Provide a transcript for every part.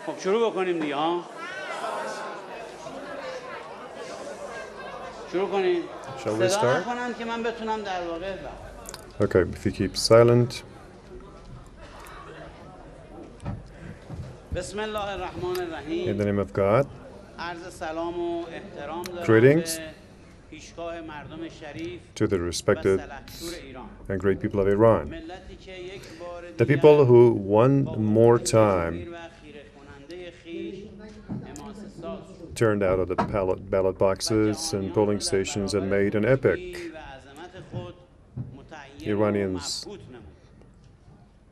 خب شروع بکنیم دیگه ها. شروع کنیم. Shall we start? نکنن که من بتونم در واقع Okay, if you keep silent. بسم الله الرحمن الرحیم. In the name of God. عرض سلام و احترام دارم Greetings به پیشگاه مردم شریف to the و respected سلحشور ایران. and great people of Iran. ملتی که یک بار The دیگر people who one more time و خیره کننده خویش حماسه ساز شد. turned out of the ballot boxes and polling stations and made an epic. و عظمت خود متعین و Iranians مبهوت نمود.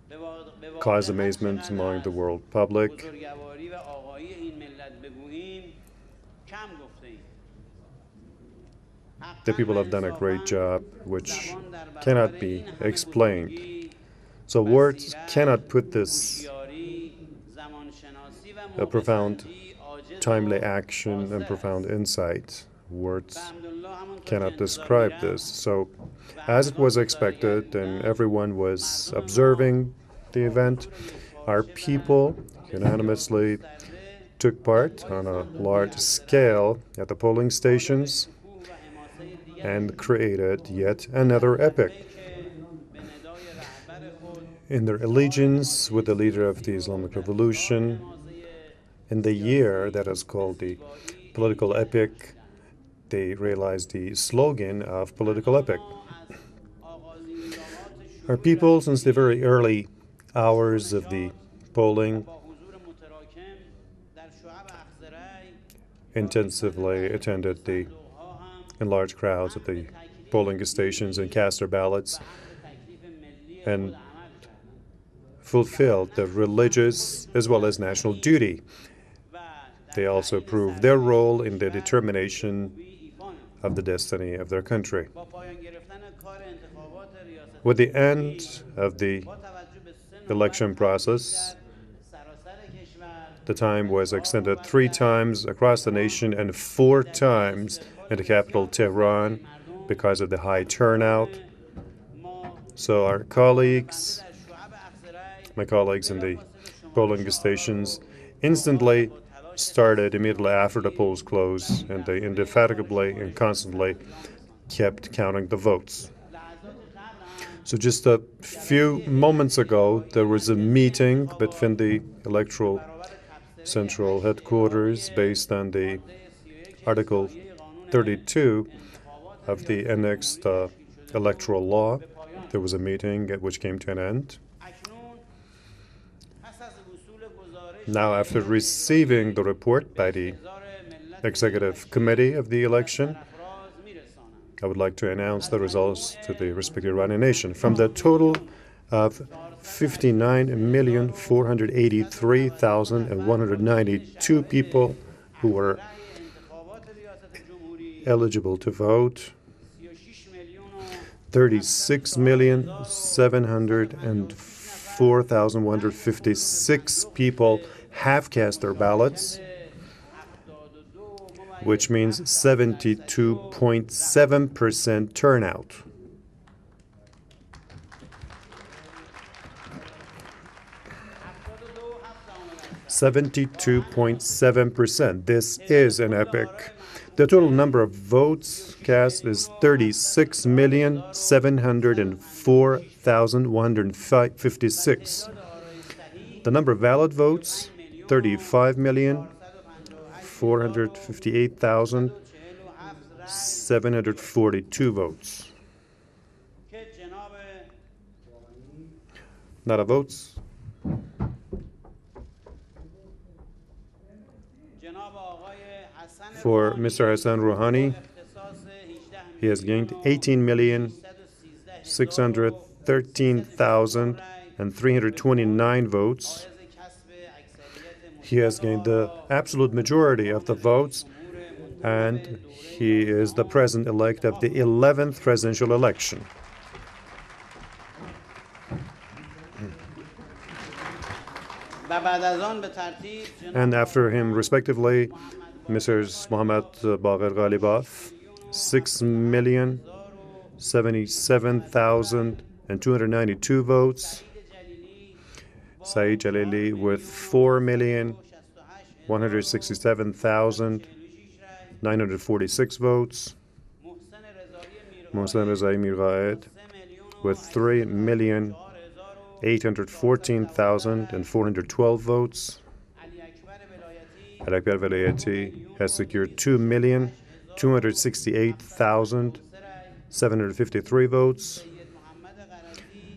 به واقع caused هر amazement چقدر among the از world public. بزرگواری و آقایی این ملت بگوییم کم گفته‌ایم. The people have done a great job, which cannot be explained. So words cannot put this profound, timely action and profound insight. Words cannot describe this. So, as it was expected and everyone was observing the event, our people unanimously took part on a large scale at the polling stations and created yet another epic. In their allegiance with the leader of the Islamic Revolution, in the year that is called the political epic, they realized the slogan of political epic. Our people, since the very early hours of the polling, intensively attended in large crowds at the polling stations and cast their ballots and fulfilled their religious as well as national duty. They also proved their role in the determination of the destiny of their country. With the end of the election process, the time was extended 3 times across the nation and 4 times in the capital, Tehran, because of the high turnout. So our colleagues, my colleagues in the polling stations, instantly started immediately after the polls closed, and they indefatigably and constantly kept counting the votes. So just a few moments ago, there was a meeting between the electoral central headquarters based on the Article 32 of the annexed electoral law. There was a meeting at which came to an end. Now, after receiving the report by the executive committee of the election, I would like to announce the results to the respective Iranian nation. From the total of 59,483,192 people who were eligible to vote, 36,704,156 people have cast their ballots, which means 72.7% turnout. %72.7%. This is an epic. The total number of votes cast is 36,704,156. The number of valid votes, 35,458,742 votes. Not a votes. For Mr. Hassan Rohani, he has gained 18,613,329 votes. He has gained the absolute majority of the votes, and he is the president-elect of the 11th presidential election. And after him, respectively, Mrs. Mohammad Bagher Ghalibaf, 6,077,292 votes. Saeed Jalili with 4,000,000 167,946 votes. Mohsen Rezai Mirghaed with 3,814,412 votes. Ali Akbar Velayati has secured 2,268,753 votes.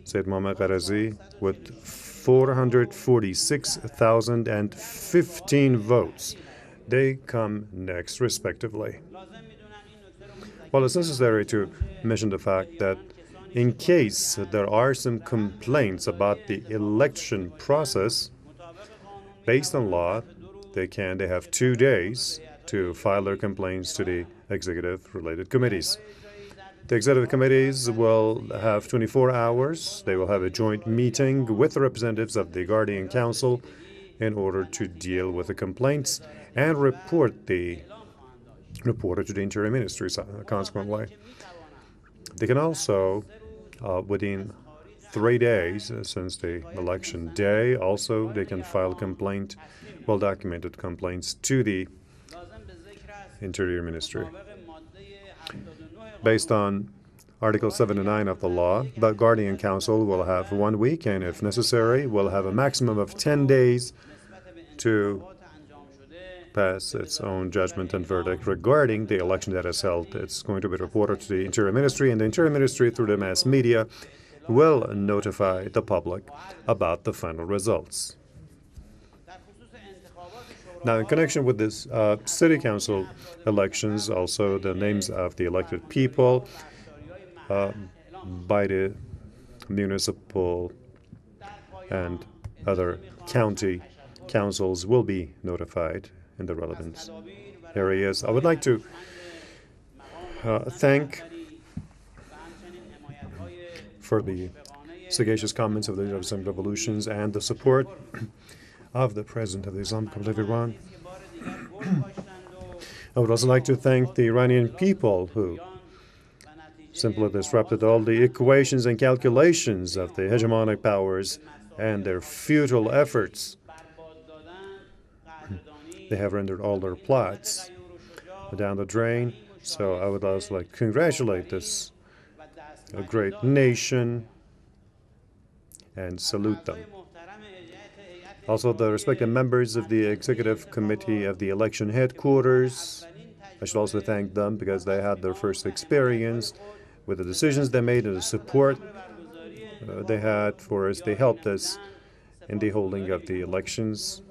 Sayyid Mohammad Qarazi with 446,015 votes. They come next, respectively. Well, it's necessary to mention the fact that in case there are some complaints about the election process, based on law, they have 2 days to file their complaints to the executive-related committees. The executive committees will have 24 hours. They will have a joint meeting with the representatives of the Guardian Council in order to deal with the complaints and report it to the Interior Ministry, consequently. They can also, within 3 days since the election day, also they can file well-documented complaints to the Interior Ministry. Based on Article 79 of the law, the Guardian Council will have 1 week, and if necessary, will have a maximum of 10 days to pass its own judgment and verdict regarding the election that is held. It's going to be reported to the Interior Ministry, and the Interior Ministry, through the mass media, will notify the public about the final results. Now, in connection with this city council elections, also the names of the elected people by the municipal and other county councils will be notified in the relevant areas. I would like to thank for the sagacious comments of the leaders of revolutions and the support of the President of the Islamic Republic of Iran. I would also like to thank the Iranian people who simply disrupted all the equations and calculations of the hegemonic powers and their futile efforts. They have rendered all their plots down the drain. So I would also like to congratulate this great nation and salute them. Also, the respected members of the Executive Committee of the Election Headquarters, I should also thank them because they had their first experience with the decisions they made and the support they had for us. They helped us in the holding of the elections.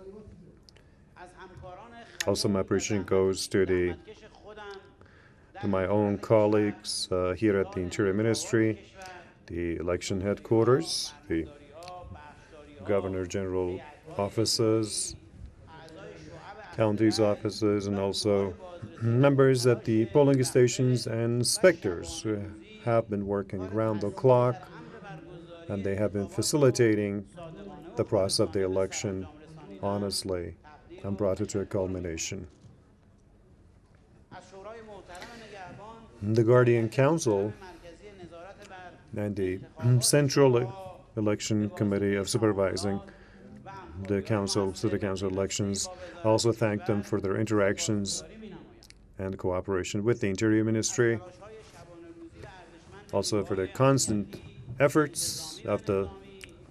Also, my appreciation goes to my own colleagues here at the Interior Ministry, the Election Headquarters, the Governor General offices, counties offices, and also members at the polling stations and inspectors who have been working around the clock, and they have been facilitating the process of the election honestly and brought it to a culmination. The Guardian Council and the Central Election Committee of Supervising the City Council elections also thank them for their interactions and cooperation with the Interior Ministry, also for the constant efforts of the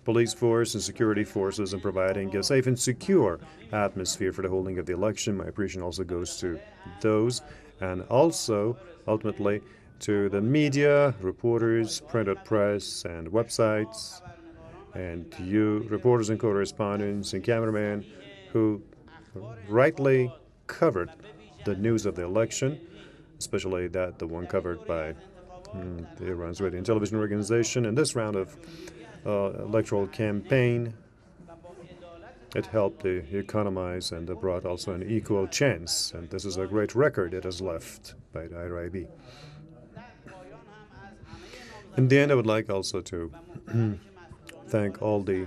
police force and security forces in providing a safe and secure atmosphere for the holding of the election. My appreciation also goes to those, and also ultimately to the media, reporters, printed press, and websites, and you, reporters and correspondents and cameramen, who rightly covered the news of the election, especially the one covered by the Iran's radio and television organization. In this round of electoral campaign, it helped economize and brought also an equal chance. And this is a great record it has left by the IRIB. In the end, I would like also to thank all the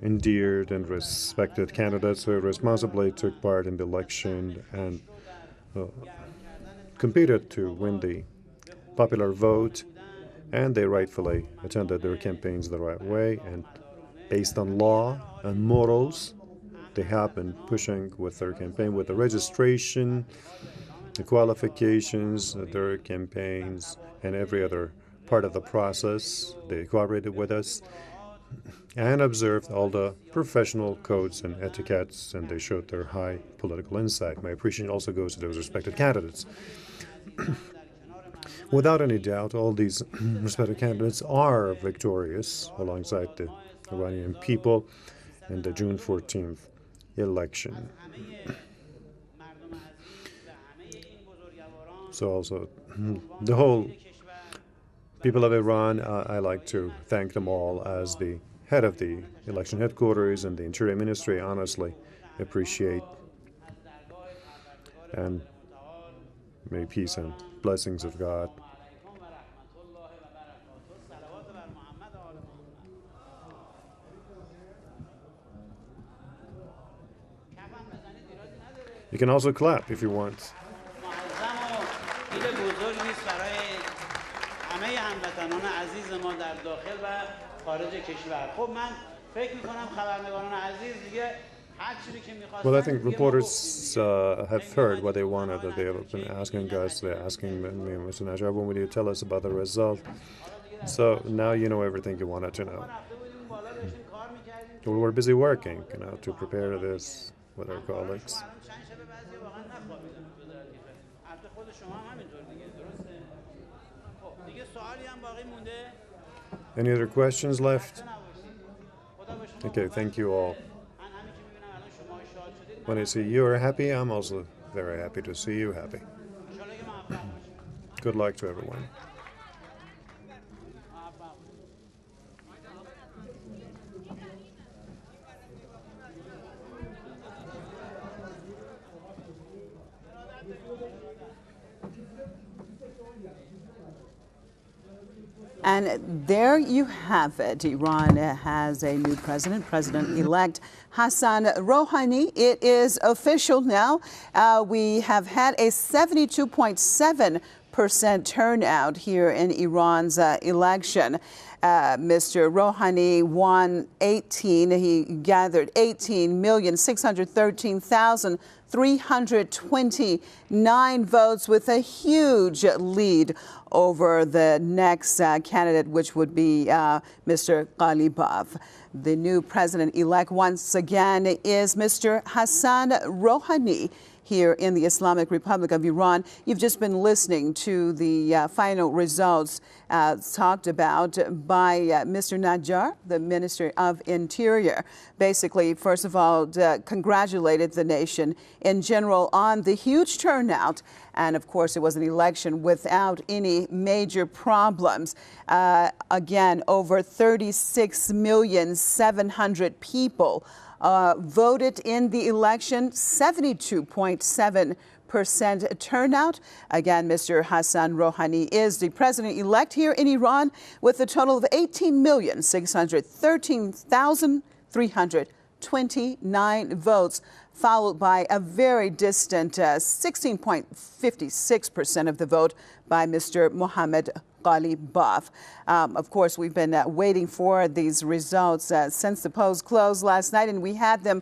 endeared and respected candidates who responsibly took part in the election and competed to win the popular vote, and they rightfully attended their campaigns the right way and based on law and morals. they have been pushing with their campaign, with the registration, the qualifications, their campaigns, and every other part of the process. They cooperated with us and observed all the professional codes and etiquettes, and they showed their high political insight. My appreciation also goes to those respected candidates. Without any doubt, all these respected candidates are victorious alongside the Iranian people in the June 14th election. So also, the whole people of Iran, I like to thank them all. As the head of the election headquarters and the Interior Ministry, honestly appreciate, and may peace and blessings of God. You can also clap if you want. Well, I think reporters have heard what they wanted, that they have been asking us. They're asking me, Mr. Najjar, when will you tell us about the result? So now you know everything you wanted to know. We were busy working, to prepare this with our colleagues. Any other questions left? Okay, thank you all. When I see you are happy, I'm also very happy to see you happy. Good luck to everyone. And there you have it. Iran has a new president, President-elect Hassan Rohani. It is official now. We have had a 72.7% turnout here in Iran's election. Mr. Rohani won he gathered 18,613,329 votes with a huge lead over the next candidate, which would be Mr. Ghalibaf. The new president-elect once again is Mr. Hassan Rohani here in the Islamic Republic of Iran. You've just been listening to the final results talked about by Mr. Najjar, the Minister of Interior. Basically, first of all, congratulated the nation in general on the huge turnout. And of course, it was an election without any major problems. Again, over 36,700,000 people voted in the election, 72.7% turnout. Again, Mr. Hassan Rohani is the president-elect here in Iran with a total of 18,613,329 votes, followed by a very distant 16.56% of the vote by Mr. Mohammad Ghalibaf. Of course, we've been waiting for these results since the polls closed last night, and we had them,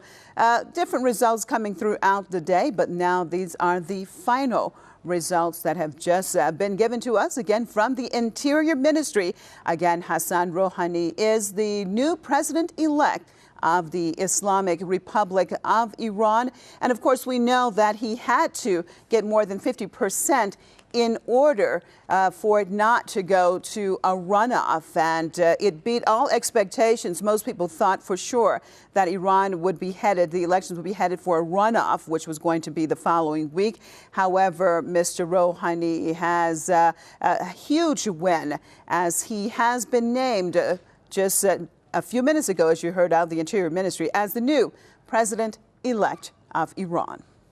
different results coming throughout the day, but now these are the final results that have just been given to us, again, from the Interior Ministry. Again, Hassan Rohani is the new president-elect of the Islamic Republic of Iran. And of course, we know that he had to get more than 50% in order for it not to go to a runoff. And it beat all expectations. Most people thought for sure that Iran would be headed, the elections would be headed for a runoff, which was going to be the following week. However, Mr. Rohani has a huge win, as he has been named just a few minutes ago, as you heard out of the Interior Ministry, as the new president-elect of Iran.